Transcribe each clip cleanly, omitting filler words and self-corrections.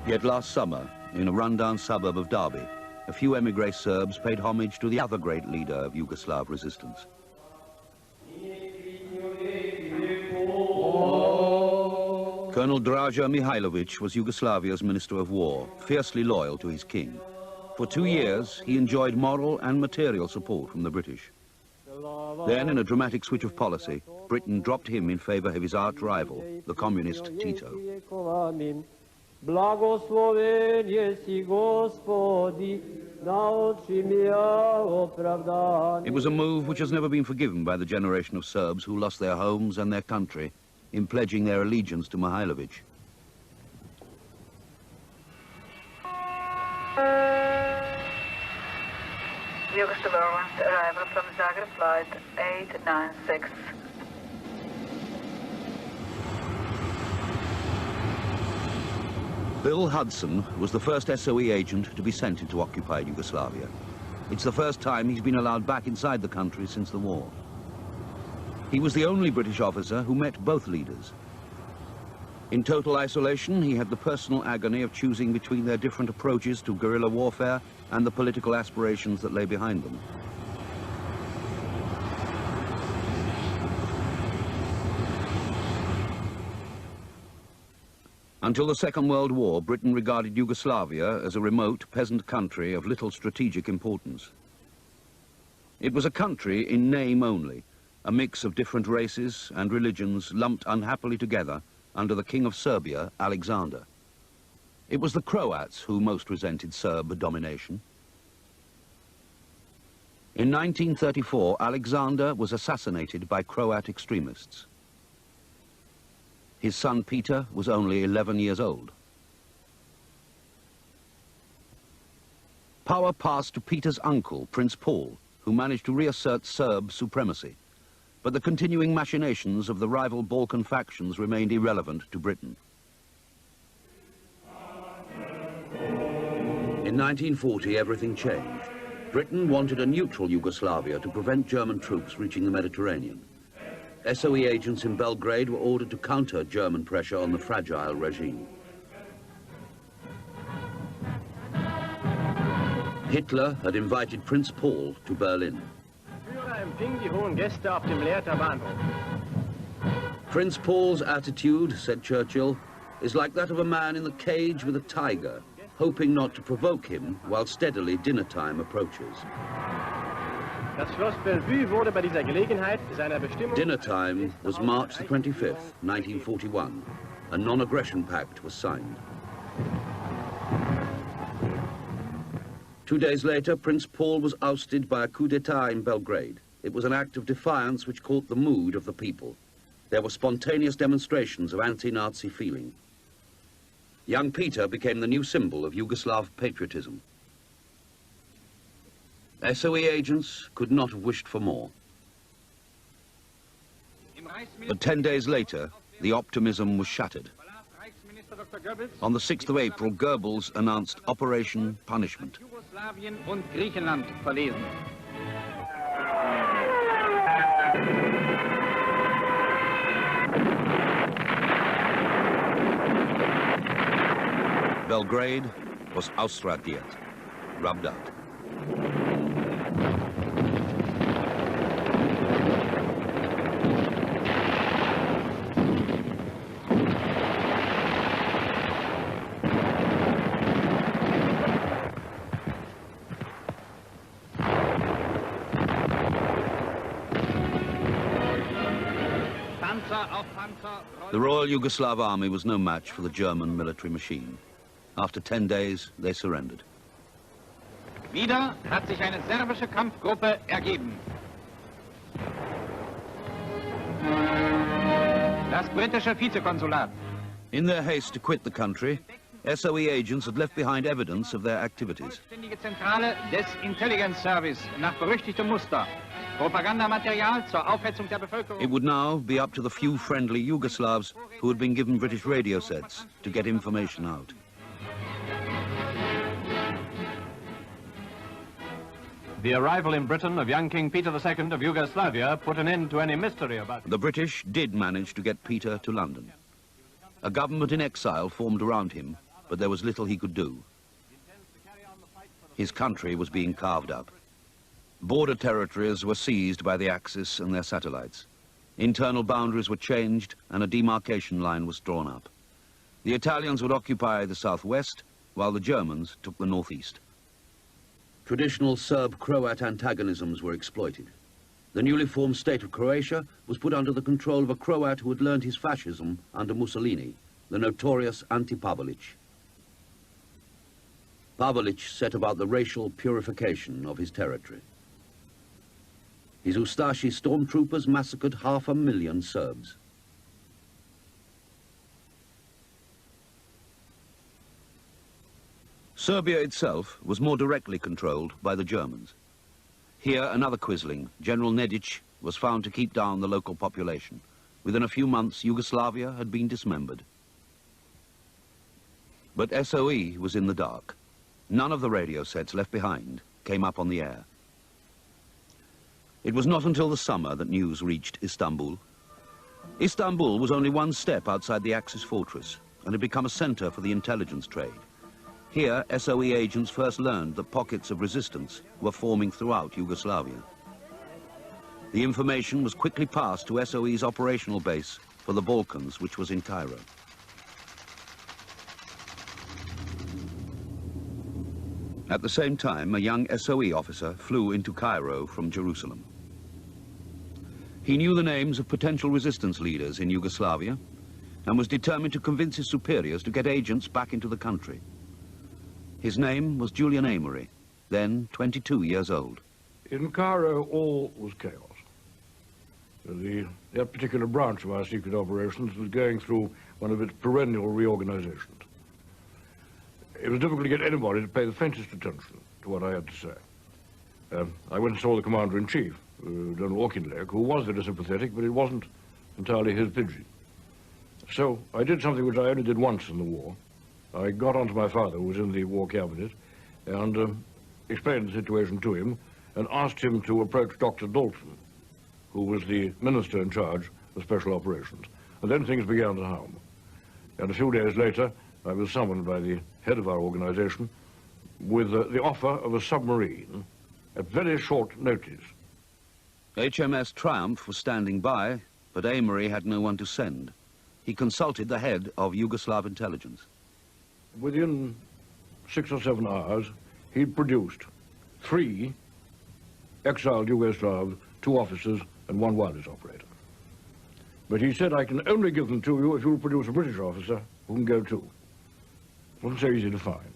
Yet last summer, in a rundown suburb of Derby, a few émigré Serbs paid homage to the other great leader of Yugoslav resistance. Colonel Draza Mihailovich was Yugoslavia's Minister of War, fiercely loyal to his king. For 2 years, he enjoyed moral and material support from the British. Then, in a dramatic switch of policy, Britain dropped him in favor of his arch rival, the communist Tito. It was a move which has never been forgiven by the generation of Serbs who lost their homes and their country in pledging their allegiance to Mihailovich. Yugoslav Airlines arrival from Zagreb flight 896. Bill Hudson was the first SOE agent to be sent into occupied Yugoslavia. It's the first time he's been allowed back inside the country since the war. He was the only British officer who met both leaders. In total isolation, he had the personal agony of choosing between their different approaches to guerrilla warfare and the political aspirations that lay behind them. Until the Second World War, Britain regarded Yugoslavia as a remote peasant country of little strategic importance. It was a country in name only, a mix of different races and religions lumped unhappily together under the King of Serbia, Alexander. It was the Croats who most resented Serb domination. In 1934, Alexander was assassinated by Croat extremists. His son Peter was only 11 years old. Power passed to Peter's uncle, Prince Paul, who managed to reassert Serb supremacy. But the continuing machinations of the rival Balkan factions remained irrelevant to Britain. In 1940, everything changed. Britain wanted a neutral Yugoslavia to prevent German troops reaching the Mediterranean. SOE agents in Belgrade were ordered to counter German pressure on the fragile regime. Hitler had invited Prince Paul to Berlin. Prince Paul's attitude, said Churchill, is like that of a man in the cage with a tiger, hoping not to provoke him while steadily dinner time approaches. Dinner time was March the 25th, 1941. A non-aggression pact was signed. 2 days later, Prince Paul was ousted by a coup d'etat in Belgrade. It was an act of defiance which caught the mood of the people. There were spontaneous demonstrations of anti-Nazi feeling. Young Peter became the new symbol of Yugoslav patriotism. SOE agents could not have wished for more. But 10 days later, the optimism was shattered. On the 6th of April, Goebbels announced Operation Punishment. Belgrade was ausradiert, rubbed out. The Royal Yugoslav Army was no match for the German military machine. After 10 days, they surrendered. Wieder hat sich eine serbische Kampfgruppe ergeben. Das britische Vizekonsulat. In their haste to quit the country, SOE agents had left behind evidence of their activities. Vollständige Zentrale des Intelligence Service nach berüchtigtem Muster. Propagandamaterial zur Aufhetzung der Bevölkerung. It would now be up to the few friendly Yugoslavs who had been given British radio sets to get information out. The arrival in Britain of young King Peter II of Yugoslavia put an end to any mystery about it. The British did manage to get Peter to London. A government in exile formed around him, but there was little he could do. His country was being carved up. Border territories were seized by the Axis and their satellites. Internal boundaries were changed and a demarcation line was drawn up. The Italians would occupy the southwest, while the Germans took the northeast. Traditional Serb-Croat antagonisms were exploited. The newly formed state of Croatia was put under the control of a Croat who had learned his fascism under Mussolini, the notorious Ante-Pavelić. Pavelić set about the racial purification of his territory. His Ustashi stormtroopers massacred 500,000 Serbs. Serbia itself was more directly controlled by the Germans. Here, another quisling, General Nedić, was found to keep down the local population. Within a few months, Yugoslavia had been dismembered. But SOE was in the dark. None of the radio sets left behind came up on the air. It was not until the summer that news reached Istanbul. Istanbul was only one step outside the Axis fortress and had become a center for the intelligence trade. Here, SOE agents first learned that pockets of resistance were forming throughout Yugoslavia. The information was quickly passed to SOE's operational base for the Balkans, which was in Cairo. At the same time, a young SOE officer flew into Cairo from Jerusalem. He knew the names of potential resistance leaders in Yugoslavia and was determined to convince his superiors to get agents back into the country. His name was Julian Amery, then 22 years old. In Cairo, all was chaos. That particular branch of our secret operations was going through one of its perennial reorganizations. It was difficult to get anybody to pay the faintest attention to what I had to say. I went and saw the Commander-in-Chief, General Auchinleck, who was very sympathetic, but it wasn't entirely his pidgin. So I did something which I only did once in the war. I got onto my father, who was in the war cabinet, and explained the situation to him and asked him to approach Dr. Dalton, who was the minister in charge of special operations. And then things began to hum. And a few days later, I was summoned by the head of our organization with the offer of a submarine at very short notice. HMS Triumph was standing by, but Amery had no one to send. He consulted the head of Yugoslav intelligence. Within 6 or 7 hours, he'd produced 3 exiled Yugoslavs, 2 officers, and 1 wireless operator. But he said, I can only give them to you if you'll produce a British officer who can go too. It wasn't so easy to find.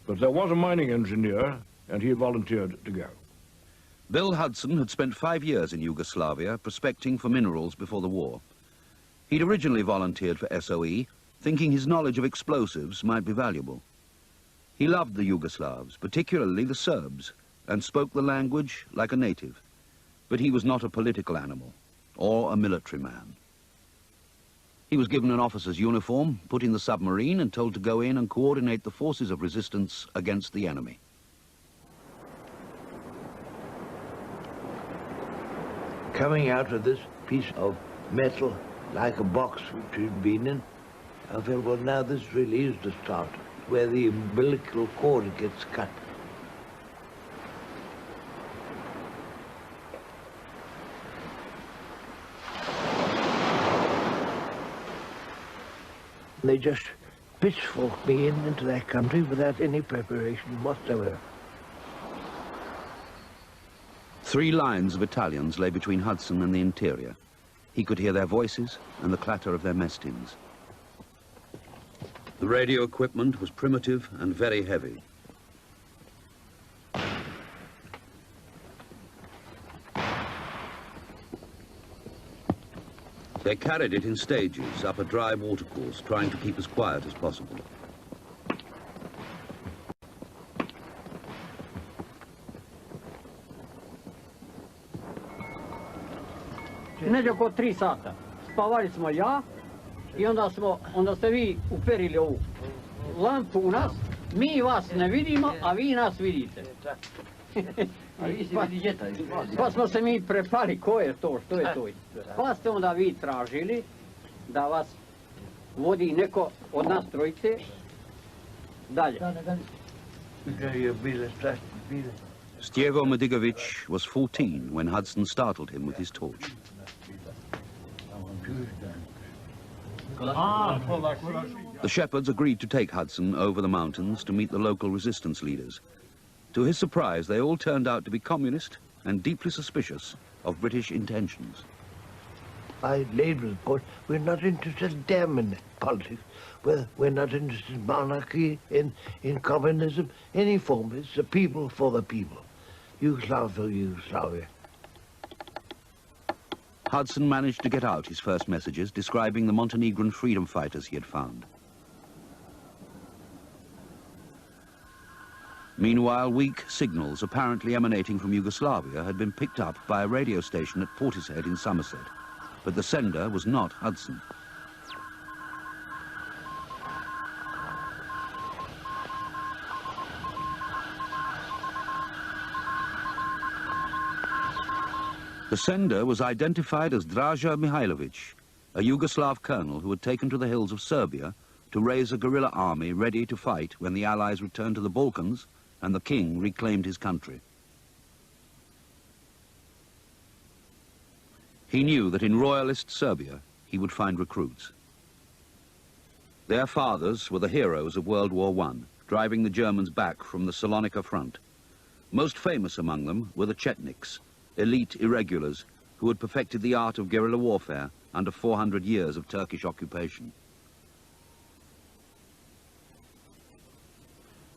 But there was a mining engineer, and he volunteered to go. Bill Hudson had spent 5 years in Yugoslavia prospecting for minerals before the war. He'd originally volunteered for SOE, thinking his knowledge of explosives might be valuable. He loved the Yugoslavs, particularly the Serbs, and spoke the language like a native. But he was not a political animal or a military man. He was given an officer's uniform, put in the submarine, and told to go in and coordinate the forces of resistance against the enemy. Coming out of this piece of metal, like a box which we'd been in, I felt, well, now this really is the start, where the umbilical cord gets cut. They just pitchforked me into that country without any preparation whatsoever. 3 lines of Italians lay between Hudson and the interior. He could hear their voices and the clatter of their mess tins. The radio equipment was primitive and very heavy. They carried it in stages up a dry watercourse, trying to keep as quiet as possible. Negdje oko 3 sata. Spavali smo ja i onda ste vi uperili ovu lampu u nas. Mi vas ne vidimo, a vi nas vidite. Pa smo se mi prepali ko je to, što je to. Pa ste onda vi tražili da vas vodi neko od nas trojice dalje. Stjevo Medigović was 14 when Hudson startled him with his torch. The shepherds agreed to take Hudson over the mountains to meet the local resistance leaders. To his surprise, they all turned out to be communist and deeply suspicious of British intentions. I laid with the point, we're not interested damn in politics. We're not interested in monarchy, in communism, any form. It's the people for the people. Yugoslavia. Hudson managed to get out his first messages describing the Montenegrin freedom fighters he had found. Meanwhile, weak signals apparently emanating from Yugoslavia had been picked up by a radio station at Portishead in Somerset, but the sender was not Hudson. The sender was identified as Draza Mihailovich, a Yugoslav colonel who had taken to the hills of Serbia to raise a guerrilla army ready to fight when the Allies returned to the Balkans and the king reclaimed his country. He knew that in royalist Serbia he would find recruits. Their fathers were the heroes of World War I, driving the Germans back from the Salonika front. Most famous among them were the Chetniks, elite irregulars who had perfected the art of guerrilla warfare under 400 years of Turkish occupation.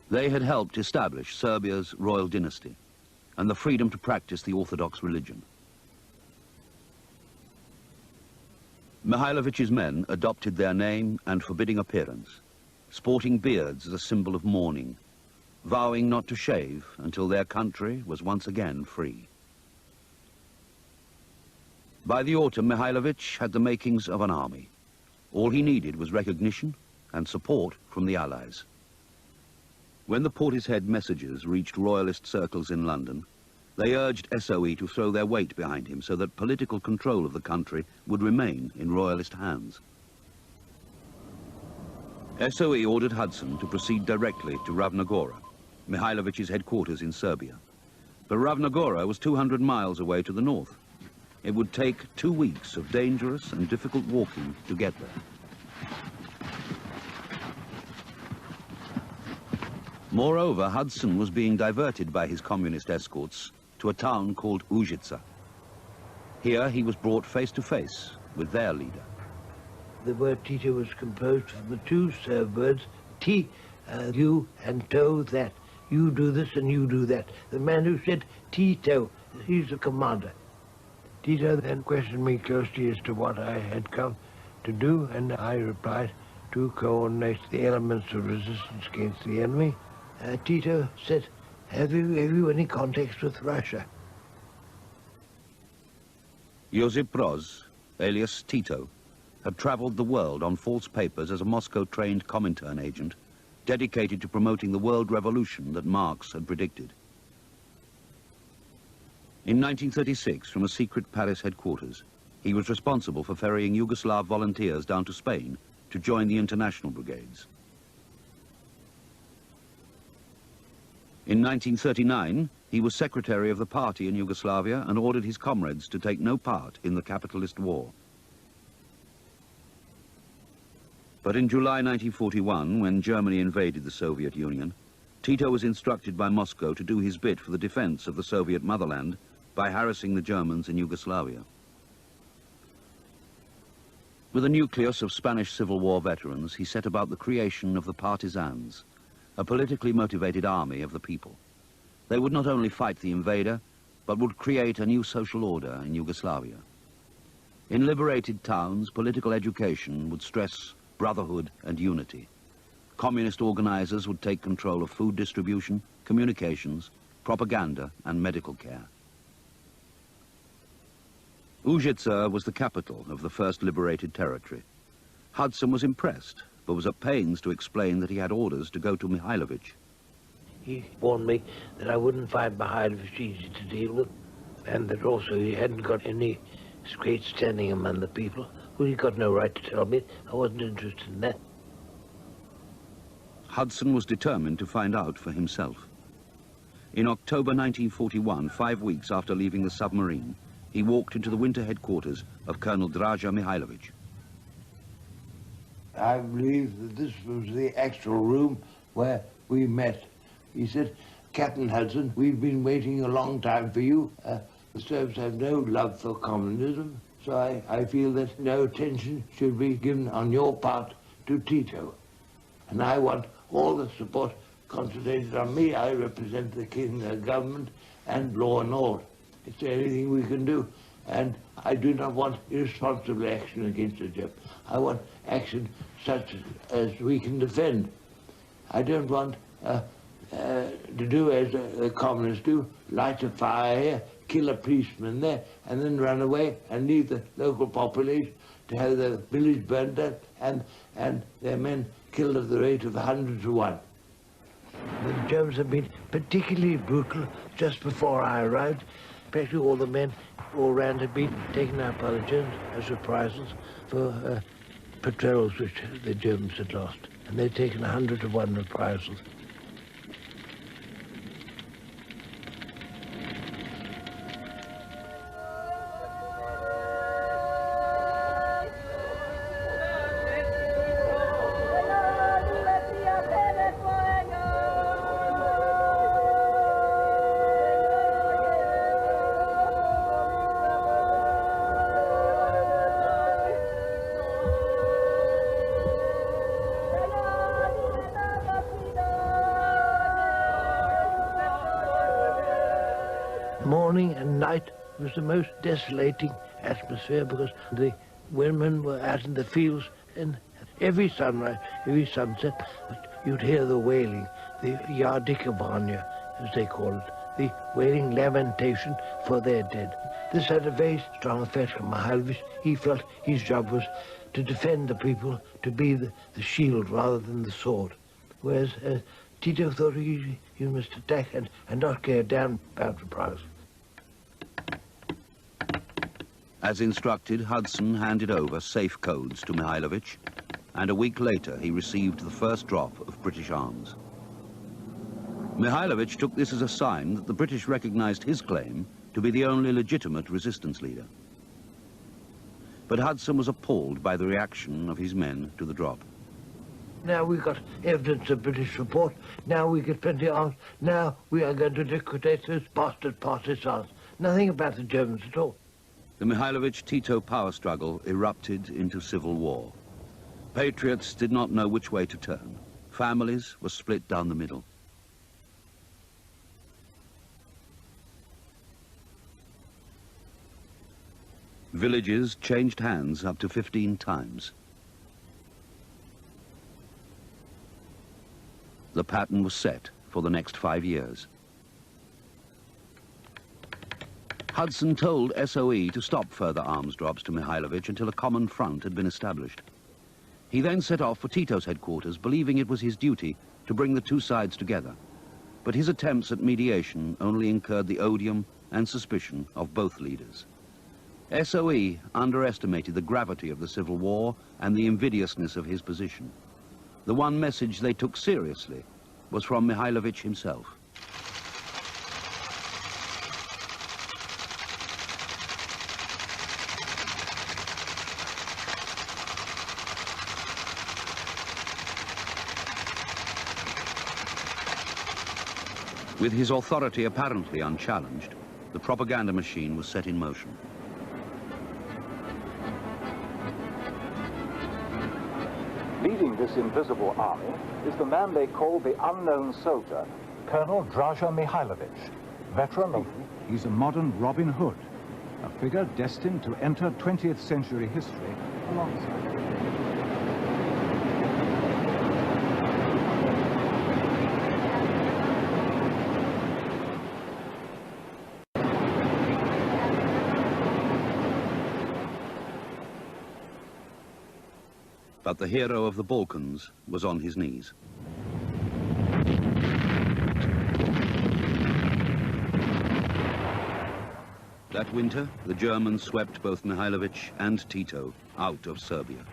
They had helped establish Serbia's royal dynasty and the freedom to practice the Orthodox religion. Mihailovich's men adopted their name and forbidding appearance, sporting beards as a symbol of mourning, vowing not to shave until their country was once again free. By the autumn, Mihailovich had the makings of an army. All he needed was recognition and support from the Allies. When the Portishead messages reached royalist circles in London, they urged SOE to throw their weight behind him so that political control of the country would remain in royalist hands. SOE ordered Hudson to proceed directly to Ravna-Gora, Mihailovich's headquarters in Serbia. But Ravna-Gora was 200 miles away to the north. It would take 2 weeks of dangerous and difficult walking to get there. Moreover, Hudson was being diverted by his communist escorts to a town called Užice. Here he was brought face to face with their leader. The word Tito was composed from the two Serb words, Ti, you, and To, that. You do this and you do that. The man who said Tito, he's the commander. Tito then questioned me closely as to what I had come to do, and I replied, to coordinate the elements of resistance against the enemy. Tito said, have you any contacts with Russia? Josip Broz, alias Tito, had traveled the world on false papers as a Moscow-trained Comintern agent, dedicated to promoting the world revolution that Marx had predicted. In 1936, from a secret Paris headquarters, he was responsible for ferrying Yugoslav volunteers down to Spain to join the international brigades. In 1939, he was secretary of the party in Yugoslavia and ordered his comrades to take no part in the capitalist war. But in July 1941, when Germany invaded the Soviet Union, Tito was instructed by Moscow to do his bit for the defense of the Soviet motherland by harassing the Germans in Yugoslavia. With a nucleus of Spanish Civil War veterans, he set about the creation of the Partisans, a politically motivated army of the people. They would not only fight the invader, but would create a new social order in Yugoslavia. In liberated towns, political education would stress brotherhood and unity. Communist organizers would take control of food distribution, communications, propaganda, and medical care. Užice was the capital of the first liberated territory. Hudson was impressed, but was at pains to explain that he had orders to go to Mihailovich. he warned me that I wouldn't find Mihailovich easy to deal with, and that also he hadn't got any great standing among the people. Well, he got no right to tell me. I wasn't interested in that. Hudson was determined to find out for himself. In October 1941, 5 weeks after leaving the submarine, he walked into the winter headquarters of Colonel Draza Mihailovich. I believe that this was the actual room where we met. He said, "Captain Hudson, we've been waiting a long time for you. The Serbs have no love for communism, so I feel that no attention should be given on your part to Tito. And I want all the support concentrated on me. I represent the king, the government, and law and order. It's the only thing we can do. And I do not want irresponsible action against the Germans. I want action such as we can defend. I don't want to do as the communists do, light a fire here, kill a policeman there, and then run away and leave the local population to have the village burned down and their men killed at the rate of 100 to 1. The Germans have been particularly brutal just before I arrived. Practically all the men all round had been taken out by the Germans as reprisals for patrols which the Germans had lost. And they'd taken 100 to 1 reprisals. Morning and night was the most desolating atmosphere because the women were out in the fields, and every sunrise, every sunset, you'd hear the wailing, the Yardikavanya, as they call it, the wailing lamentation for their dead. This had a very strong effect on Mihailovich. He felt his job was to defend the people, to be the shield rather than the sword. Whereas Tito thought he must attack and not care down about reprisals. As instructed, Hudson handed over safe codes to Mihailovich, and a week later he received the first drop of British arms. Mihailovich took this as a sign that the British recognized his claim to be the only legitimate resistance leader. But Hudson was appalled by the reaction of his men to the drop. Now we've got evidence of British support. Now we get plenty of arms. Now we are going to liquidate those bastard partisans. Nothing about the Germans at all. The Mihailovich-Tito power struggle erupted into civil war. Patriots did not know which way to turn. Families were split down the middle. Villages changed hands up to 15 times. The pattern was set for the next 5 years. Hudson told SOE to stop further arms drops to Mihailovich until a common front had been established. He then set off for Tito's headquarters, believing it was his duty to bring the two sides together. But his attempts at mediation only incurred the odium and suspicion of both leaders. SOE underestimated the gravity of the civil war and the invidiousness of his position. The one message they took seriously was from Mihailovich himself. With his authority apparently unchallenged, the propaganda machine was set in motion. Leading this invisible army is the man they call the unknown soldier, Colonel Draza Mihailovich, veteran of... He's a modern Robin Hood, a figure destined to enter 20th century history alongside. But the hero of the Balkans was on his knees. That winter, the Germans swept both Mihailovich and Tito out of Serbia.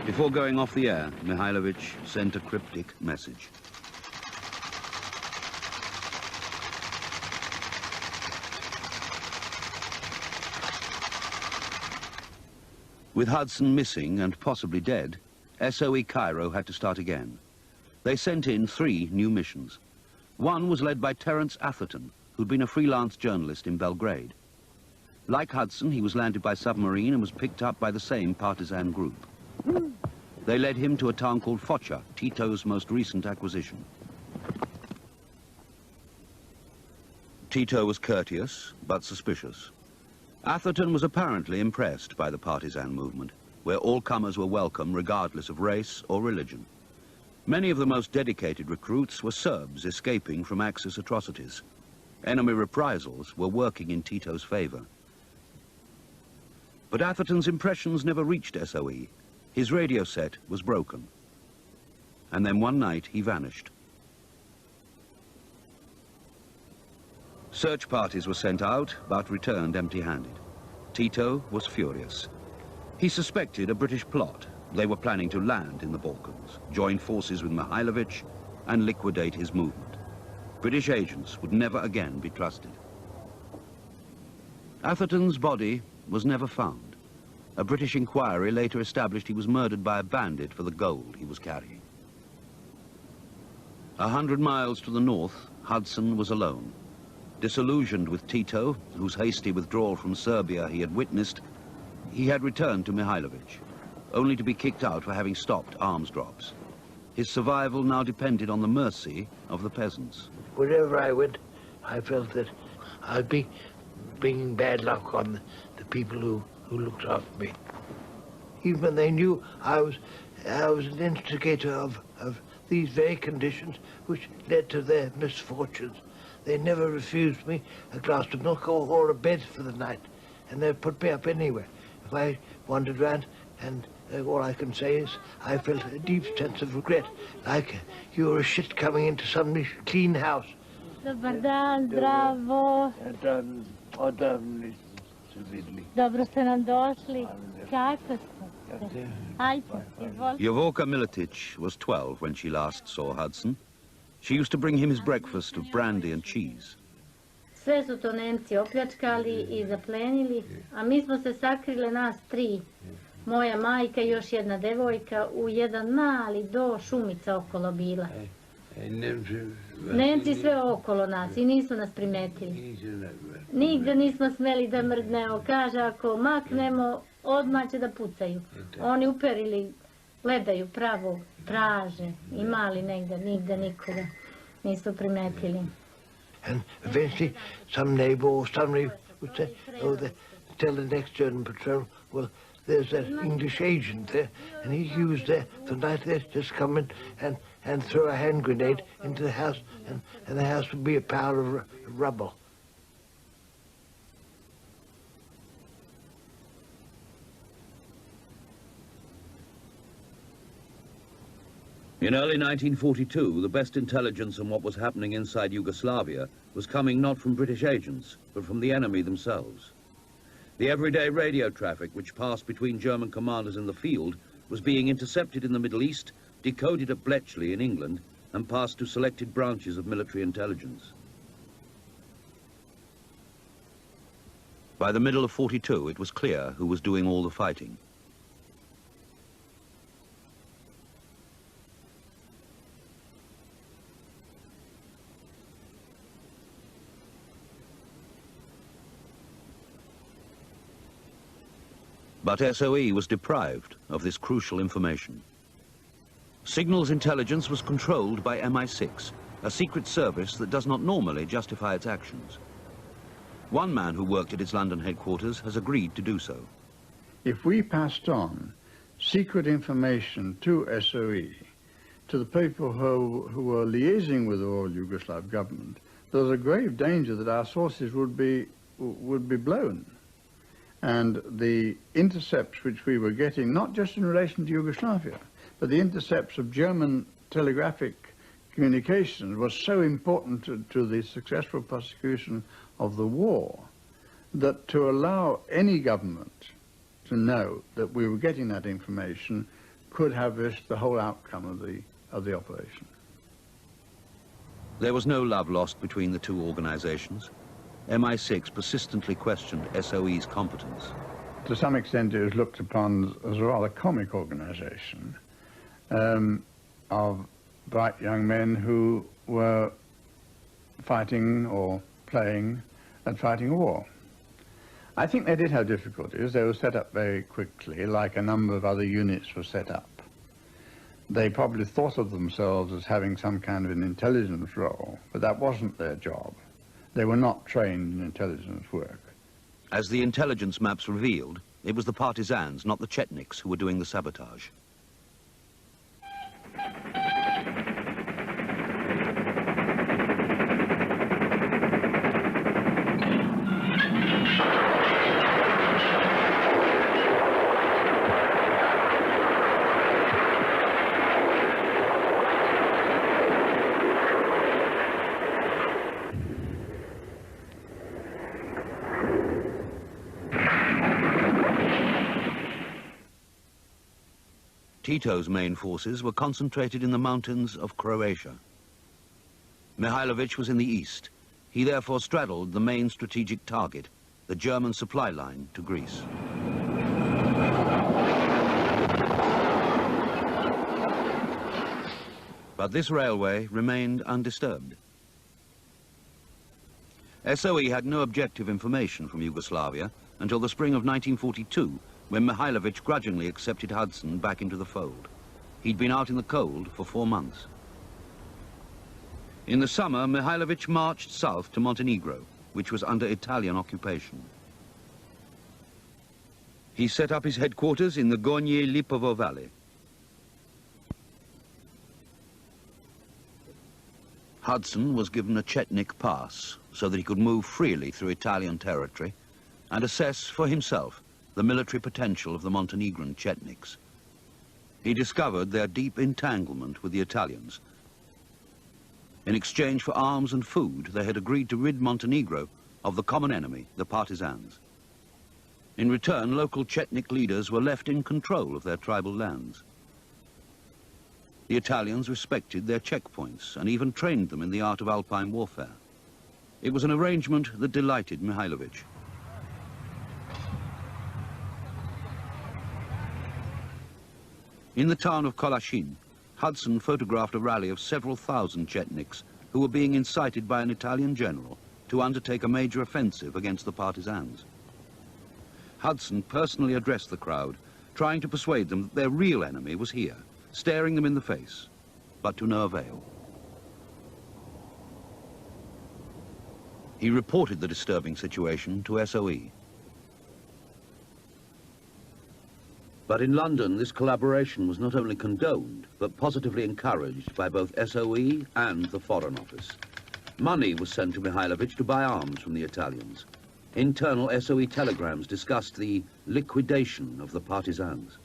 Before going off the air, Mihailovich sent a cryptic message. With Hudson missing and possibly dead, SOE Cairo had to start again. They sent in 3 new missions. One was led by Terence Atherton, who'd been a freelance journalist in Belgrade. Like Hudson, he was landed by submarine and was picked up by the same partisan group. They led him to a town called Foča, Tito's most recent acquisition. Tito was courteous, but suspicious. Atherton was apparently impressed by the partisan movement, where all comers were welcome regardless of race or religion. Many of the most dedicated recruits were Serbs escaping from Axis atrocities. Enemy reprisals were working in Tito's favor. But Atherton's impressions never reached SOE. His radio set was broken. And then one night he vanished. Search parties were sent out, but returned empty-handed. Tito was furious. He suspected a British plot. They were planning to land in the Balkans, join forces with Mihailovich, and liquidate his movement. British agents would never again be trusted. Atherton's body was never found. A British inquiry later established he was murdered by a bandit for the gold he was carrying. 100 miles to the north, Hudson was alone. Disillusioned with Tito, whose hasty withdrawal from Serbia he had witnessed, he had returned to Mihailovich, only to be kicked out for having stopped arms drops. His survival now depended on the mercy of the peasants. Wherever I went, I felt that I'd be bringing bad luck on the people who looked after me. Even when they knew I was an instigator of these very conditions which led to their misfortunes. They never refused me a glass of milk or a bed for the night, and they'd put me up anywhere. If I wandered around, and all I can say is I felt a deep sense of regret, like you were a shit coming into some clean house. Dobar dan, zdravo. Dobro ste nam došli. Kako ste? Ajde, izvolite. Jovorka Miletic was 12 when she last saw Hudson. She used to bring him his breakfast of brandy and cheese. Sve su to Nemci opljačkali i zaplenili, a mi smo se sakrile nas 3. Moja majka i još jedna devojka u jedan mali do šumica okolo bila. Nemci sve okolo nas i nisu nas primetili. Nigde nismo smeli da mrdnemo. Kaže, ako maknemo, odmah će da pucaju. Oni uperili, gledaju pravo, traže, imali negde, nigde nikoga nisu primetili. And eventually some neighbor or somebody would say, oh, tell the next German patrol, well, there's that English agent there, and he was there the night they just come in and throw a hand grenade into the house, and the house would be a pile of rubble. In early 1942, the best intelligence on what was happening inside Yugoslavia was coming not from British agents, but from the enemy themselves. The everyday radio traffic which passed between German commanders in the field was being intercepted in the Middle East, decoded at Bletchley in England, and passed to selected branches of military intelligence. By the middle of 42, it was clear who was doing all the fighting. But SOE was deprived of this crucial information. Signals intelligence was controlled by MI6, a secret service that does not normally justify its actions. One man who worked at its London headquarters has agreed to do so. If we passed on secret information to SOE, to the people who were liaising with the Royal Yugoslav government, there was a grave danger that our sources would be blown. And the intercepts which we were getting, not just in relation to Yugoslavia, but the intercepts of German telegraphic communications was so important to the successful prosecution of the war that to allow any government to know that we were getting that information could have risked the whole outcome of the operation. There was no love lost between the two organizations. MI6 persistently questioned SOE's competence. To some extent it was looked upon as a rather comic organization of bright young men who were fighting or playing and fighting a war. I think they did have difficulties. They were set up very quickly, like a number of other units were set up. They probably thought of themselves as having some kind of an intelligence role, but that wasn't their job. They were not trained in intelligence work. As the intelligence maps revealed, it was the partisans, not the Chetniks, who were doing the sabotage. Tito's main forces were concentrated in the mountains of Croatia. Mihailovich was in the east. He therefore straddled the main strategic target, the German supply line to Greece. But this railway remained undisturbed. SOE had no objective information from Yugoslavia until the spring of 1942, when Mihailovich grudgingly accepted Hudson back into the fold. He'd been out in the cold for 4 months. In the summer, Mihailovich marched south to Montenegro, which was under Italian occupation. He set up his headquarters in the Gornje Lipovo Valley. Hudson was given a Chetnik pass so that he could move freely through Italian territory and assess for himself the military potential of the Montenegrin Chetniks. He discovered their deep entanglement with the Italians. In exchange for arms and food, they had agreed to rid Montenegro of the common enemy, the partisans. In return, local Chetnik leaders were left in control of their tribal lands. The Italians respected their checkpoints and even trained them in the art of alpine warfare. It was an arrangement that delighted Mihailovich. In the town of Kolashin, Hudson photographed a rally of several thousand Chetniks who were being incited by an Italian general to undertake a major offensive against the partisans. Hudson personally addressed the crowd, trying to persuade them that their real enemy was here, staring them in the face, but to no avail. He reported the disturbing situation to SOE. But in London, this collaboration was not only condoned, but positively encouraged by both SOE and the Foreign Office. Money was sent to Mihailovich to buy arms from the Italians. Internal SOE telegrams discussed the liquidation of the partisans.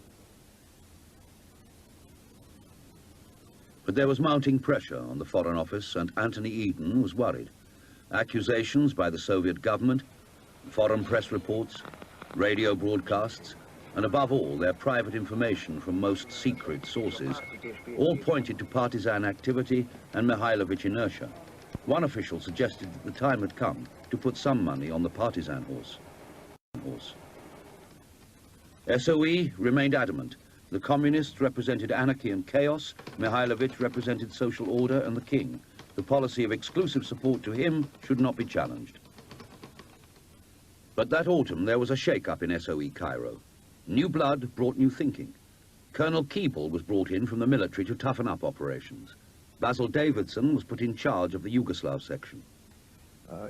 But there was mounting pressure on the Foreign Office, and Anthony Eden was worried. Accusations by the Soviet government, foreign press reports, radio broadcasts, and above all, their private information from most secret sources, all pointed to partisan activity and Mihailovich inertia. One official suggested that the time had come to put some money on the partisan horse. SOE remained adamant. The communists represented anarchy and chaos. Mihailovich represented social order and the king. The policy of exclusive support to him should not be challenged. But that autumn, there was a shake-up in SOE Cairo. New blood brought new thinking. Colonel Keeble was brought in from the military to toughen up operations. Basil Davidson was put in charge of the Yugoslav section.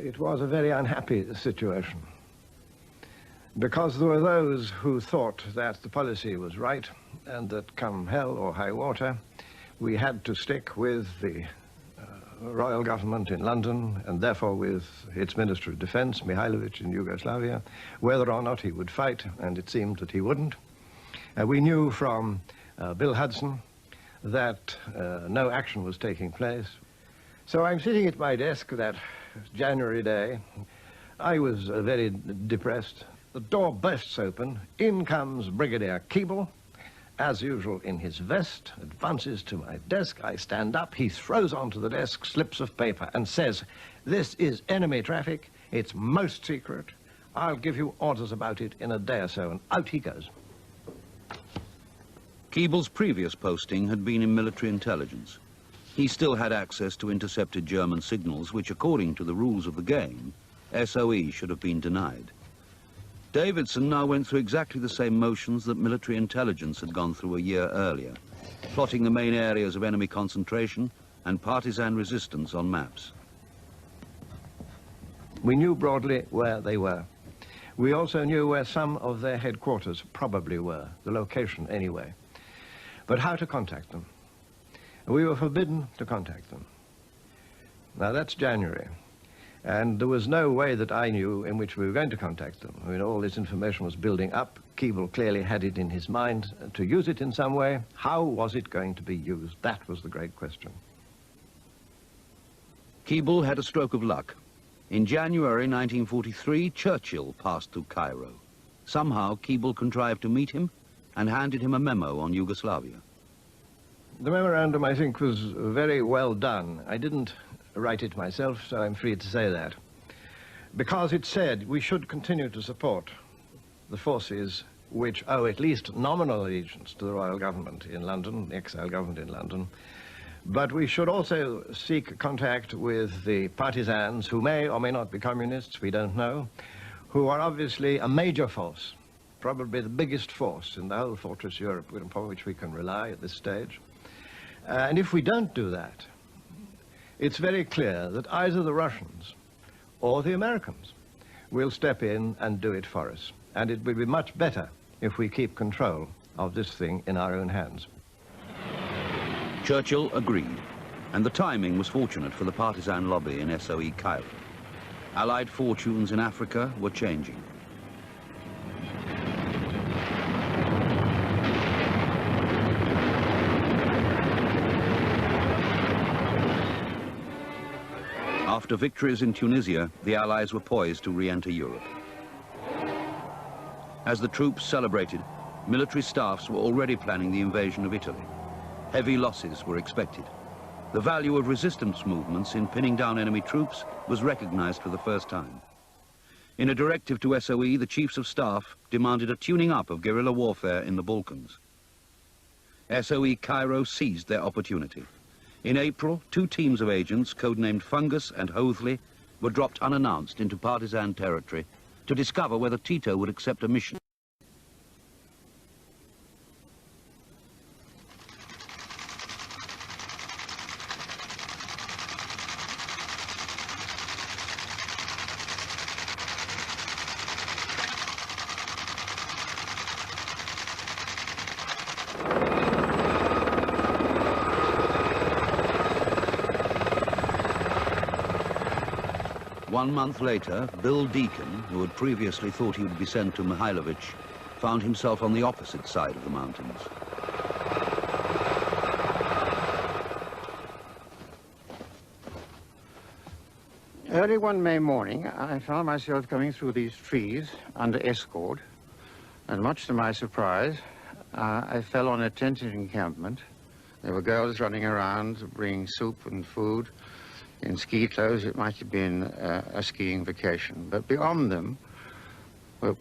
It was a very unhappy situation, because there were those who thought that the policy was right and that come hell or high water, we had to stick with the royal government in London and therefore with its Minister of Defense, Mihailovich, in Yugoslavia, whether or not he would fight, and it seemed that he wouldn't. We knew from Bill Hudson that no action was taking place. So I'm sitting at my desk that January day. I was very depressed. The door bursts open. In comes Brigadier Keeble, as usual in his vest, advances to my desk. I stand up. He throws onto the desk slips of paper and says, "This is enemy traffic. It's most secret. I'll give you orders about it in a day or so," and out he goes. Keeble's previous posting had been in military intelligence. He still had access to intercepted German signals, which, according to the rules of the game, SOE should have been denied. Davidson now went through exactly the same motions that military intelligence had gone through a year earlier, plotting the main areas of enemy concentration and partisan resistance on maps. We knew broadly where they were. We also knew where some of their headquarters probably were, the location anyway. But how to contact them? We were forbidden to contact them. Now that's January, and there was no way that I knew in which we were going to contact them. I mean, all this information was building up. Keeble clearly had it in his mind to use it in some way. How was it going to be used? That was the great question. Keeble had a stroke of luck. In January 1943, Churchill passed through Cairo. Somehow, Keeble contrived to meet him and handed him a memo on Yugoslavia. The memorandum, I think, was very well done. I didn't write it myself, so I'm free to say that. Because it said we should continue to support the forces which owe at least nominal allegiance to the royal government in London, the exile government in London, but we should also seek contact with the partisans who may or may not be communists, we don't know, who are obviously a major force, probably the biggest force in the whole fortress Europe upon which we can rely at this stage. And if we don't do that, it's very clear that either the Russians or the Americans will step in and do it for us. And it will be much better if we keep control of this thing in our own hands. Churchill agreed, and the timing was fortunate for the partisan lobby in SOE Cairo. Allied fortunes in Africa were changing. After victories in Tunisia, the Allies were poised to re-enter Europe. As the troops celebrated, military staffs were already planning the invasion of Italy. Heavy losses were expected. The value of resistance movements in pinning down enemy troops was recognized for the first time. In a directive to SOE, the chiefs of staff demanded a tuning up of guerrilla warfare in the Balkans. SOE Cairo seized their opportunity. In April, 2 teams of agents, codenamed Fungus and Hoathly, were dropped unannounced into partisan territory to discover whether Tito would accept a mission. One month later, Bill Deacon, who had previously thought he would be sent to Mihailovich, found himself on the opposite side of the mountains. Early one May morning, I found myself coming through these trees under escort, and much to my surprise, I fell on a tented encampment. There were girls running around, bringing soup and food. In ski clothes, it might have been a skiing vacation. But beyond them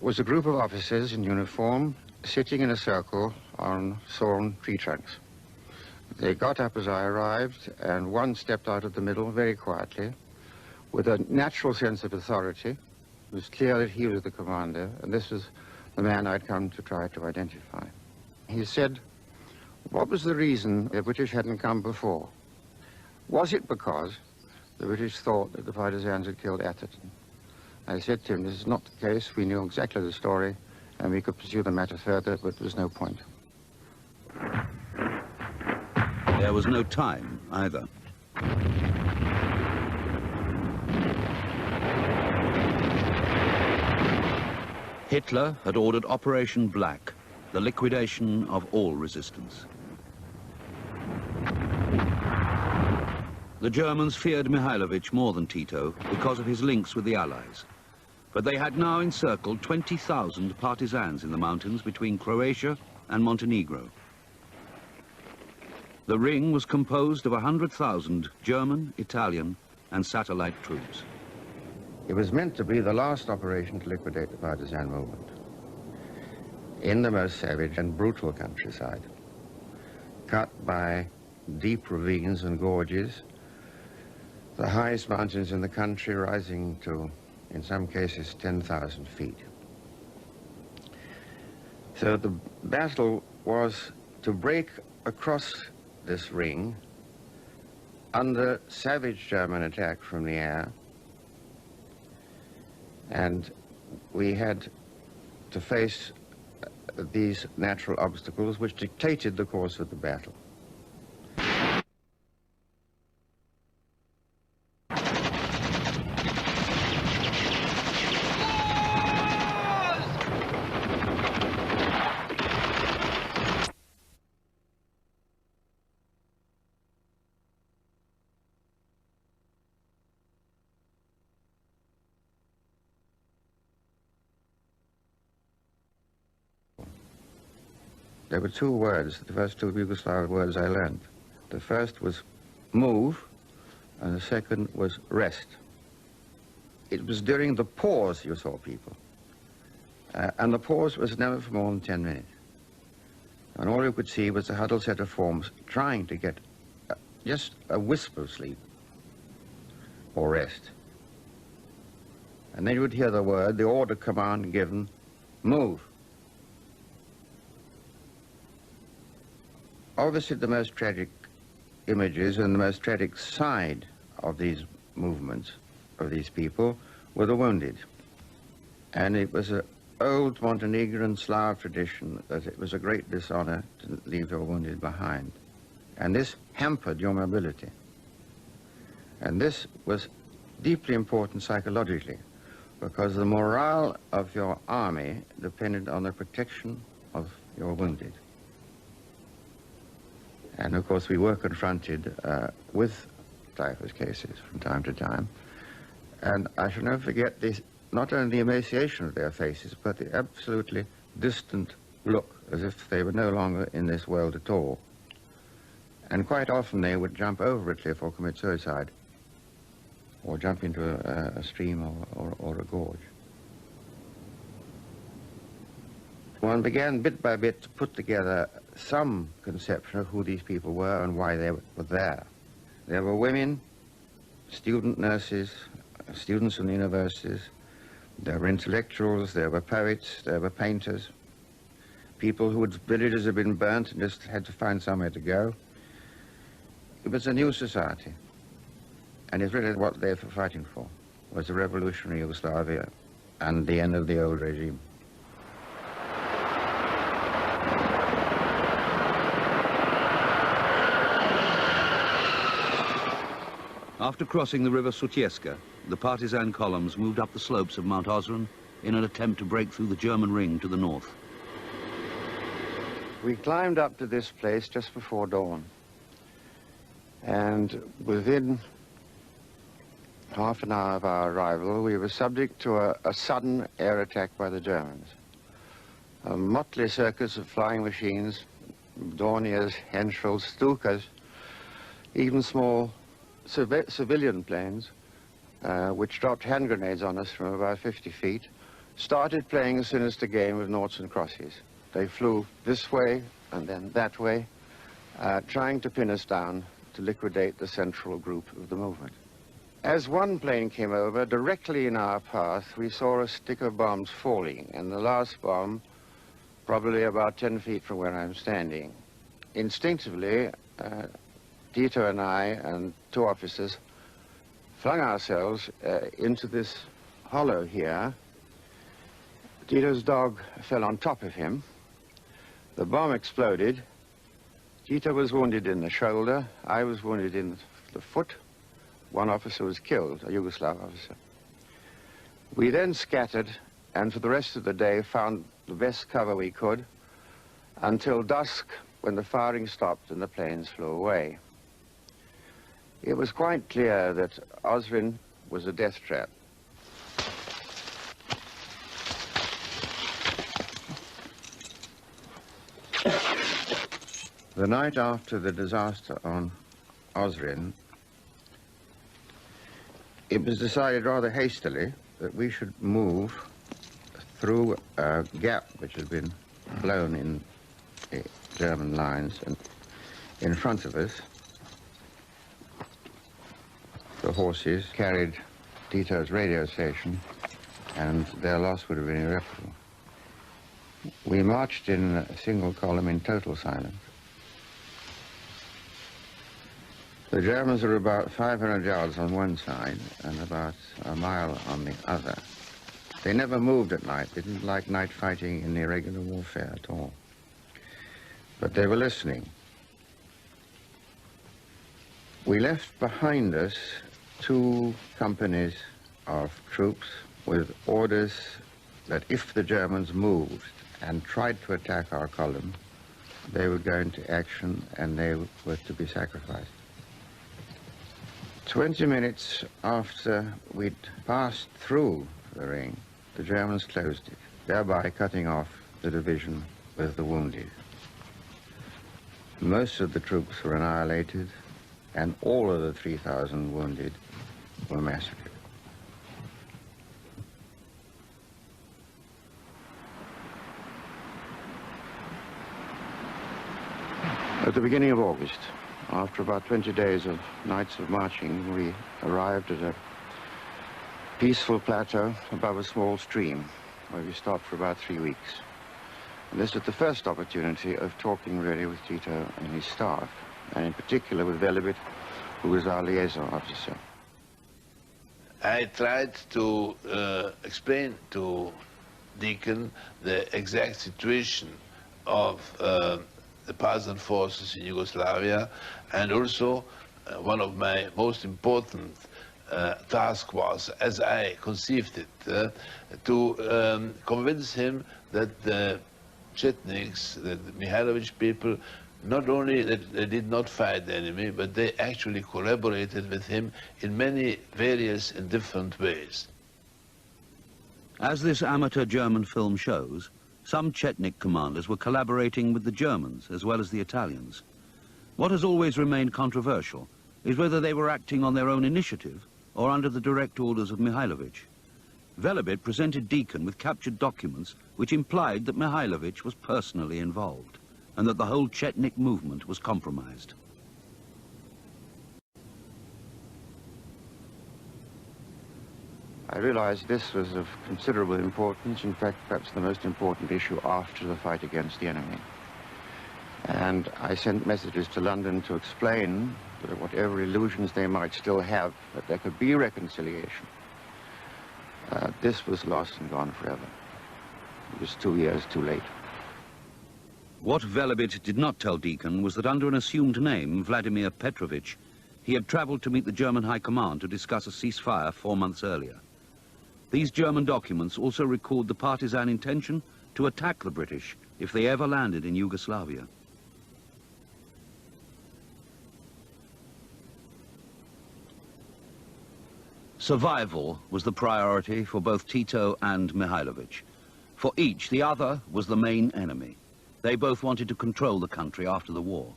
was a group of officers in uniform sitting in a circle on sawn tree trunks. They got up as I arrived, and one stepped out of the middle very quietly with a natural sense of authority. It was clear that he was the commander, and this was the man I'd come to try to identify. He said, what was the reason the British hadn't come before? Was it because the British thought that the partisans had killed Atherton? I said to him, this is not the case. We knew exactly the story, and we could pursue the matter further, but there was no point. There was no time, either. Hitler had ordered Operation Black, the liquidation of all resistance. The Germans feared Mihailovich more than Tito because of his links with the Allies. But they had now encircled 20,000 partisans in the mountains between Croatia and Montenegro. The ring was composed of 100,000 German, Italian, and satellite troops. It was meant to be the last operation to liquidate the partisan movement in the most savage and brutal countryside, cut by deep ravines and gorges, the highest mountains in the country rising to, in some cases, 10,000 feet. So the battle was to break across this ring under savage German attack from the air, and we had to face these natural obstacles which dictated the course of the battle. There were two words, the first two Yugoslav words I learned. The first was move, and the second was rest. It was during the pause you saw people. And the pause was never for more than 10 minutes. And all you could see was a huddled set of forms trying to get just a wisp of sleep or rest. And then you would hear the word, the order command given, move. Obviously, the most tragic images and the most tragic side of these movements of these people were the wounded. And it was an old Montenegrin Slav tradition that it was a great dishonor to leave your wounded behind. And this hampered your mobility. And this was deeply important psychologically, because the morale of your army depended on the protection of your wounded. And of course we were confronted with typhus cases from time to time. And I shall never forget this, not only the emaciation of their faces, but the absolutely distant look, as if they were no longer in this world at all. And quite often they would jump over a cliff or commit suicide, or jump into a stream or a gorge. One began bit by bit to put together some conception of who these people were and why they were there. There were women, student nurses, students in the universities, there were intellectuals, there were poets, there were painters, people whose villages had been burnt and just had to find somewhere to go. It was a new society, and it's really what they were fighting for, was a revolutionary Yugoslavia and the end of the old regime. After crossing the river Sutjeska, the partisan columns moved up the slopes of Mount Osran in an attempt to break through the German ring to the north. We climbed up to this place just before dawn, and within half an hour of our arrival, we were subject to a sudden air attack by the Germans. A motley circus of flying machines, Dorniers, Henschels, Stukas, even small civilian planes, which dropped hand grenades on us from about 50 feet, started playing a sinister game of noughts and crosses. They flew this way and then that way, trying to pin us down to liquidate the central group of the movement. As one plane came over, directly in our path, we saw a stick of bombs falling, and the last bomb, probably about 10 feet from where I'm standing. Instinctively, Tito and I and two officers flung ourselves into this hollow here. Tito's dog fell on top of him. The bomb exploded. Tito was wounded in the shoulder. I was wounded in the foot. One officer was killed, a Yugoslav officer. We then scattered, and for the rest of the day found the best cover we could until dusk, when the firing stopped and the planes flew away. It was quite clear that Osran was a death trap. The night after the disaster on Osrin, it was decided rather hastily that we should move through a gap which had been blown in the German lines, and in front of us the horses carried Tito's radio station, and their loss would have been irreparable. We marched in a single column in total silence. The Germans were about 500 yards on one side and about a mile on the other. They never moved at night. They didn't like night fighting in irregular warfare at all. But they were listening. We left behind us 2 companies of troops with orders that if the Germans moved and tried to attack our column, they would go into action and they were to be sacrificed. 20 minutes after we'd passed through the ring, the Germans closed it, thereby cutting off the division with the wounded. Most of the troops were annihilated, and all of the 3,000 wounded were massacred. At the beginning of August, after about 20 days of nights of marching, we arrived at a peaceful plateau above a small stream where we stopped for about 3 weeks. And this was the first opportunity of talking really with Tito and his staff, and in particular with Velebit, who was our liaison officer. I tried to explain to Deacon the exact situation of the partisan forces in Yugoslavia, and also one of my most important task was, as I conceived it, to convince him that the Chetniks, the Mihailovich people, not only that they did not fight the enemy, but they actually collaborated with him in many various and different ways. As this amateur German film shows, some Chetnik commanders were collaborating with the Germans as well as the Italians. What has always remained controversial is whether they were acting on their own initiative or under the direct orders of Mihailovich. Velebit presented Deacon with captured documents which implied that Mihailovich was personally involved and that the whole Chetnik movement was compromised. I realized this was of considerable importance, in fact, perhaps the most important issue after the fight against the enemy. And I sent messages to London to explain that whatever illusions they might still have, that there could be reconciliation. This was lost and gone forever. It was 2 years too late. What Velebit did not tell Deacon was that under an assumed name, Vladimir Petrovich, he had traveled to meet the German High Command to discuss a ceasefire 4 months earlier. These German documents also record the partisan intention to attack the British if they ever landed in Yugoslavia. Survival was the priority for both Tito and Mihailovich. For each, the other was the main enemy. They both wanted to control the country after the war.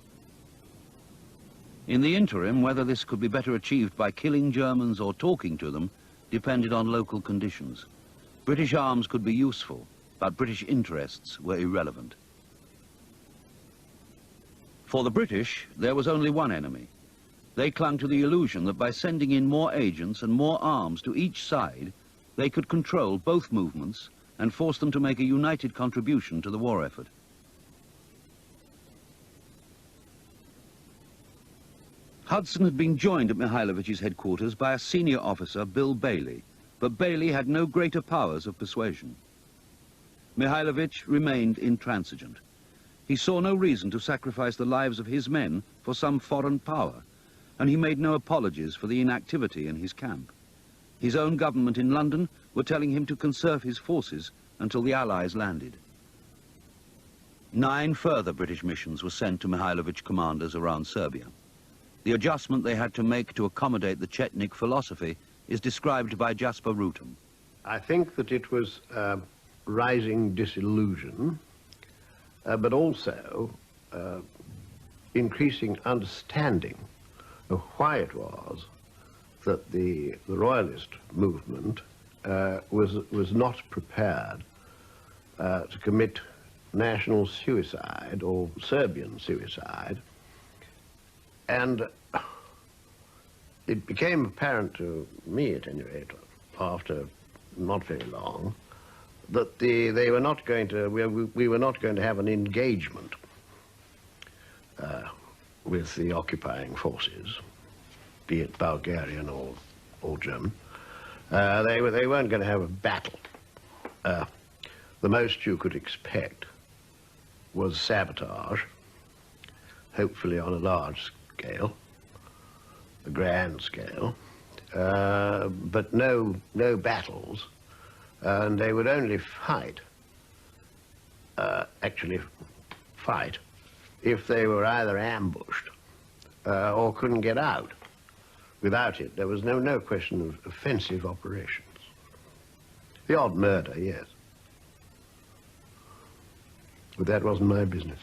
In the interim, whether this could be better achieved by killing Germans or talking to them depended on local conditions. British arms could be useful, but British interests were irrelevant. For the British, there was only one enemy. They clung to the illusion that by sending in more agents and more arms to each side, they could control both movements and force them to make a united contribution to the war effort. Hudson had been joined at Mihailovich's headquarters by a senior officer, Bill Bailey, but Bailey had no greater powers of persuasion. Mihailovich remained intransigent. He saw no reason to sacrifice the lives of his men for some foreign power, and he made no apologies for the inactivity in his camp. His own government in London were telling him to conserve his forces until the Allies landed. 9 further British missions were sent to Mihailovich commanders around Serbia. The adjustment they had to make to accommodate the Chetnik philosophy is described by Jasper Rutem. I think that it was rising disillusion, but also increasing understanding of why it was that the royalist movement was not prepared to commit national suicide or Serbian suicide. And it became apparent to me, at any rate, after not very long, that they were not going to, we were not going to have an engagement with the occupying forces, be it Bulgarian or German. They weren't going to have a battle. The most you could expect was sabotage, hopefully on a large scale, a grand scale, but no battles, and they would only actually fight, if they were either ambushed or couldn't get out. Without it, there was no question of offensive operations. The odd murder, yes. But that wasn't my business.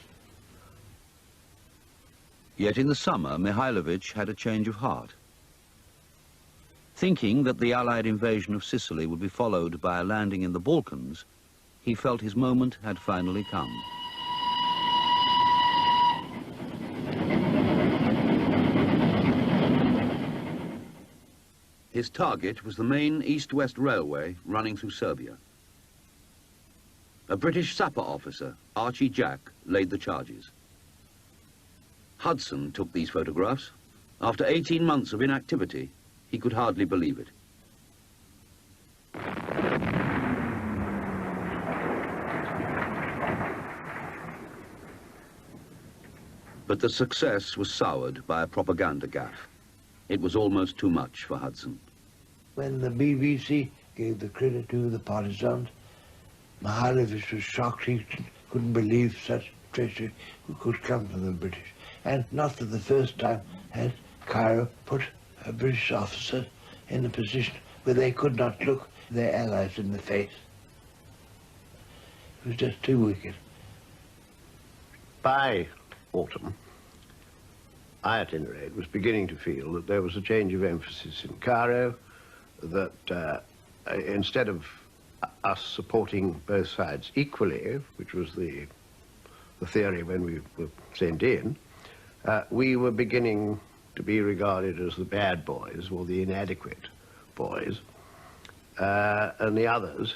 Yet in the summer, Mihailovich had a change of heart. Thinking that the Allied invasion of Sicily would be followed by a landing in the Balkans, he felt his moment had finally come. His target was the main east-west railway running through Serbia. A British sapper officer, Archie Jack, laid the charges. Hudson took these photographs. After 18 months of inactivity, he could hardly believe it. But the success was soured by a propaganda gaffe. It was almost too much for Hudson. When the BBC gave the credit to the partisans, Mihailovich was shocked. He couldn't believe such treachery could come from the British. And not for the first time had Cairo put a British officer in a position where they could not look their allies in the face. It was just too wicked. By autumn, I, at any rate, was beginning to feel that there was a change of emphasis in Cairo, that instead of us supporting both sides equally, which was the theory when we were sent in, we were beginning to be regarded as the bad boys or the inadequate boys, and the others,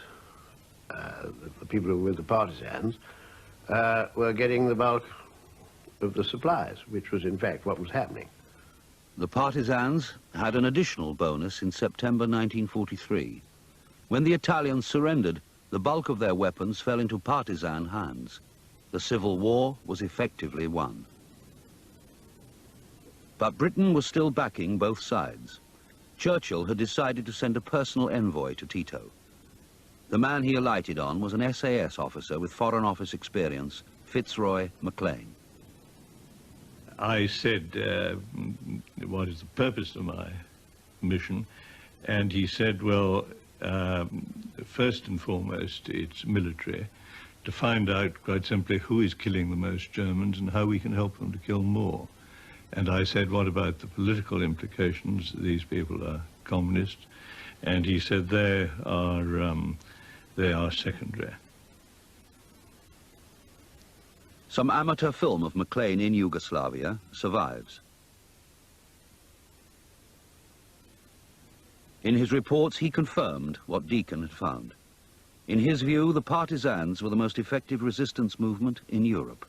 the people who were the partisans, were getting the bulk of the supplies, which was in fact what was happening. The partisans had an additional bonus in September 1943. When the Italians surrendered, the bulk of their weapons fell into partisan hands. The civil war was effectively won. But Britain was still backing both sides. Churchill had decided to send a personal envoy to Tito. The man he alighted on was an SAS officer with Foreign Office experience, Fitzroy Maclean. I said, what is the purpose of my mission? And he said, well, first and foremost, it's military, to find out quite simply who is killing the most Germans and how we can help them to kill more. And I said, what about the political implications? These people are communists. And he said, they are secondary. Some amateur film of Maclean in Yugoslavia survives. In his reports, he confirmed what Deacon had found. In his view, the partisans were the most effective resistance movement in Europe.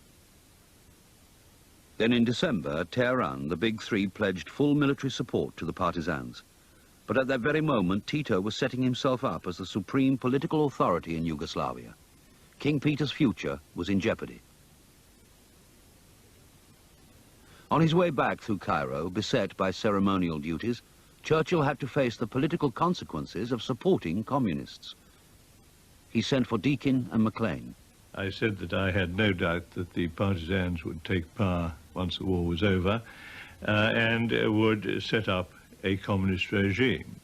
Then in December, at Tehran, the Big Three pledged full military support to the partisans. But at that very moment, Tito was setting himself up as the supreme political authority in Yugoslavia. King Peter's future was in jeopardy. On his way back through Cairo, beset by ceremonial duties, Churchill had to face the political consequences of supporting communists. He sent for Deakin and Maclean. I said that I had no doubt that the partisans would take power once the war was over and would set up a communist regime.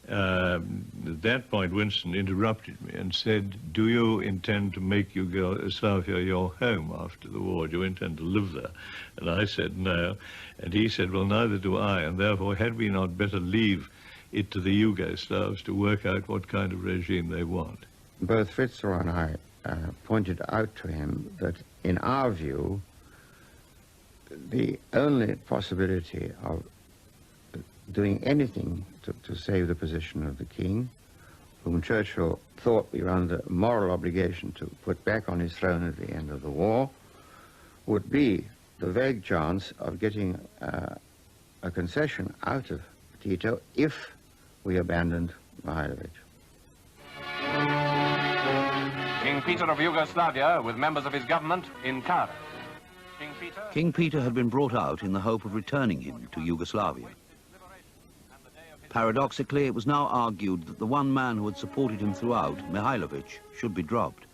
At that point, Winston interrupted me and said, "Do you intend to make Yugoslavia your home after the war? Do you intend to live there?" And I said, "No." And he said, "Well, neither do I, and therefore had we not better leave it to the Yugoslavs to work out what kind of regime they want?" Both Fritzl and I pointed out to him that, in our view, the only possibility of doing anything to save the position of the king, whom Churchill thought we were under a moral obligation to put back on his throne at the end of the war, would be the vague chance of getting a concession out of Tito if we abandoned Mihailovich. King Peter of Yugoslavia with members of his government in Kara. King Peter had been brought out in the hope of returning him to Yugoslavia. Paradoxically, it was now argued that the one man who had supported him throughout, Mihailovich, should be dropped.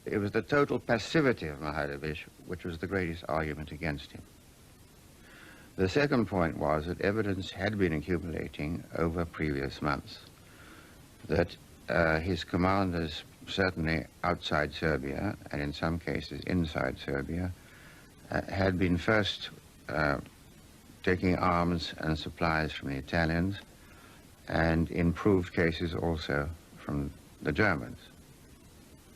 It was the total passivity of Mihailovich which was the greatest argument against him. The second point was that evidence had been accumulating over previous months, that his commanders, certainly outside Serbia, and in some cases inside Serbia, had been first taking arms and supplies from the Italians, and in proved cases also from the Germans.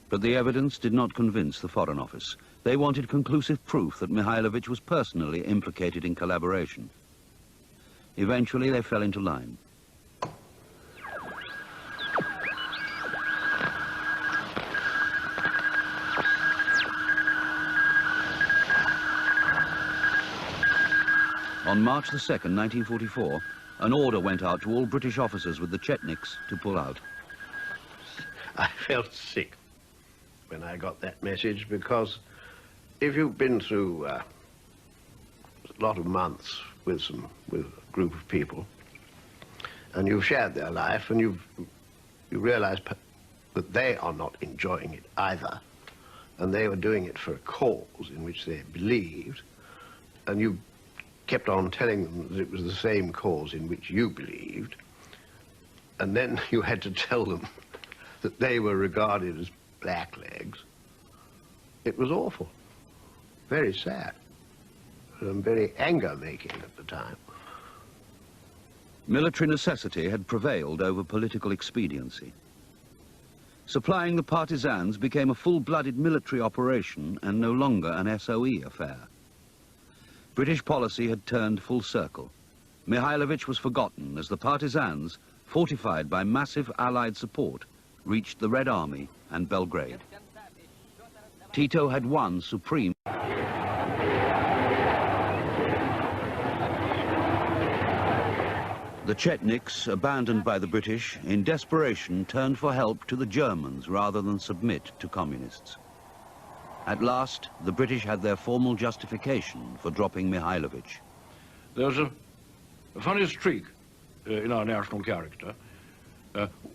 But the evidence did not convince the Foreign Office. They wanted conclusive proof that Mihailovich was personally implicated in collaboration. Eventually, they fell into line. On March the 2nd, 1944, an order went out to all British officers with the Chetniks to pull out. I felt sick when I got that message, because if you've been through a lot of months with a group of people, and you've shared their life, and you realize that they are not enjoying it either, and they were doing it for a cause in which they believed, and you kept on telling them that it was the same cause in which you believed, and then you had to tell them that they were regarded as blacklegs. It was awful, very sad, and very anger-making at the time. Military necessity had prevailed over political expediency. Supplying the partisans became a full-blooded military operation and no longer an SOE affair. British policy had turned full circle. Mihailovich was forgotten as the partisans, fortified by massive Allied support, reached the Red Army and Belgrade. Tito had won supreme. The Chetniks, abandoned by the British, in desperation turned for help to the Germans rather than submit to communists. At last, the British had their formal justification for dropping Mihailovich. There's a funny streak in our national character.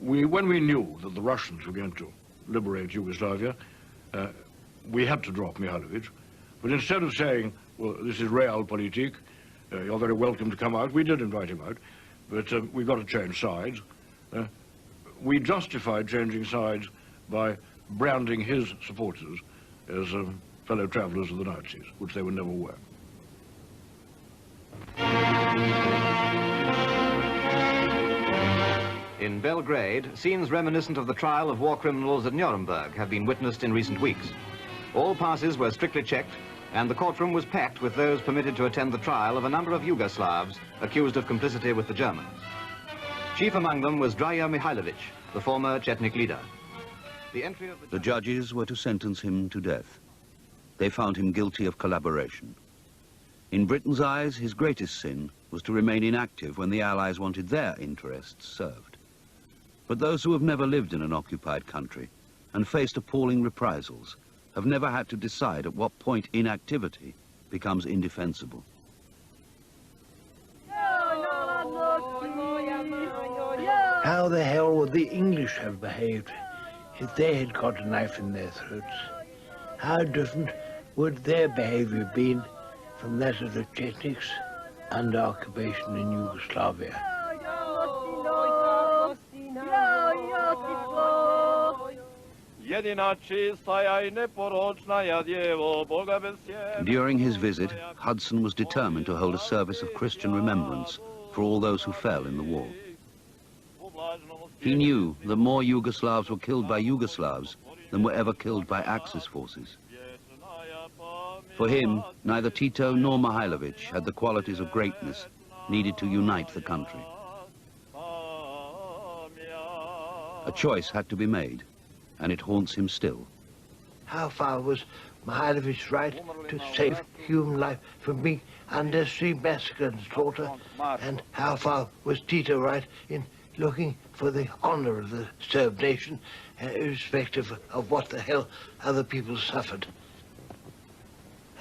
When we knew that the Russians were going to liberate Yugoslavia, we had to drop Mihailovich. But instead of saying, well, this is realpolitik, you're very welcome to come out, we did invite him out, but we've got to change sides. We justified changing sides by branding his supporters as fellow travelers of the Nazis, which they would never were. In Belgrade, scenes reminiscent of the trial of war criminals at Nuremberg have been witnessed in recent weeks. All passes were strictly checked, and the courtroom was packed with those permitted to attend the trial of a number of Yugoslavs accused of complicity with the Germans. Chief among them was Draza Mihailovich, the former Chetnik leader. The judges were to sentence him to death. They found him guilty of collaboration. In Britain's eyes, his greatest sin was to remain inactive when the Allies wanted their interests served. But those who have never lived in an occupied country and faced appalling reprisals have never had to decide at what point inactivity becomes indefensible. How the hell would the English have behaved if they had got a knife in their throats? How different would their behavior have been from that of the Chetniks under occupation in Yugoslavia? During his visit, Hudson was determined to hold a service of Christian remembrance for all those who fell in the war. He knew that more Yugoslavs were killed by Yugoslavs than were ever killed by Axis forces. For him, neither Tito nor Mihailovich had the qualities of greatness needed to unite the country. A choice had to be made, and it haunts him still. How far was Mihailovich right to save human life from being unnecessarily massacred and slaughtered? And how far was Tito right in looking for the honor of the Serb nation, irrespective of what the hell other people suffered?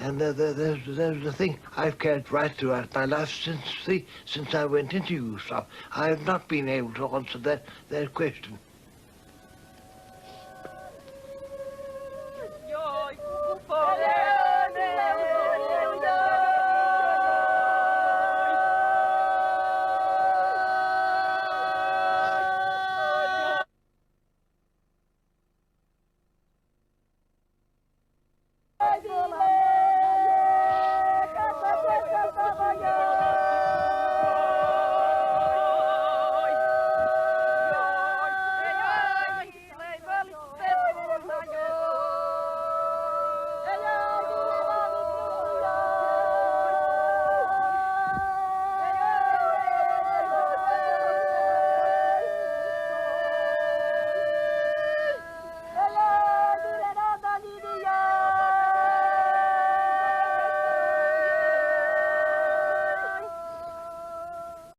And there's the thing I've carried right throughout my life since I went into Yugoslavia. I have not been able to answer that question.